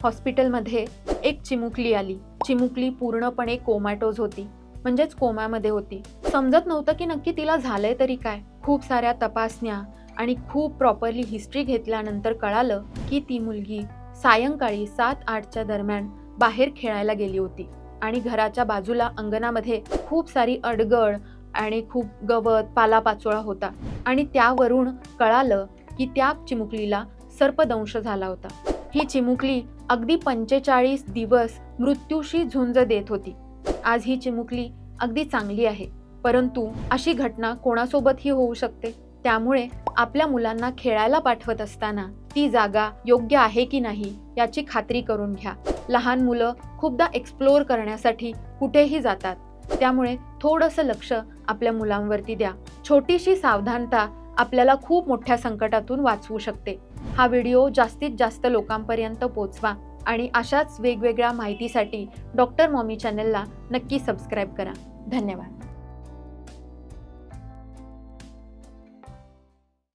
हॉस्पिटलमध्ये एक चिमुकली आली. चिमुकली पूर्णपणे कोमॅटोज होती, म्हणजेच कोमामध्ये होती. समजत नव्हतं की नक्की तिला झालंय तरी काय. खूप साऱ्या तपासण्या आणि खूप प्रॉपरली हिस्ट्री घेतल्यानंतर कळालं की ती मुलगी सायंकाळी 7-8च्या दरम्यान बाहेर खेळायला गेली होती आणि घराच्या बाजूला अंगणामध्ये खूप सारी अडगळ आणि खूप गवत पालापाचोळा होता आणि त्यावरून कळालं की त्या चिमुकलीला सर्पदंश झाला होता. ही चिमुकली अगदी 45 दिवस मृत्यूशी झुंज देत होती. आज ही चिमुकली अगदी चांगली आहे, परंतु अशी घटना कोणासोबतही होऊ शकते. त्यामुळे आपल्या मुलांना खेळायला पाठवत असताना ती जागा योग्य आहे की नाही याची खात्री करून घ्या. लहान मुलं खूपदा एक्सप्लोर करण्यासाठी कुठेही जातात, त्यामुळे थोडंसं लक्ष आपल्या मुलांवरती द्या. छोटीशी सावधानता आपल्याला खूप मोठ्या संकटातून वाचवू शकते. हा व्हिडिओ जास्तीत जास्त लोकांपर्यंत पोहोचवा आणि अशाच वेगवेगळ्या माहितीसाठी डॉक्टर मॉमी चॅनलला नक्की सबस्क्राईब करा. धन्यवाद.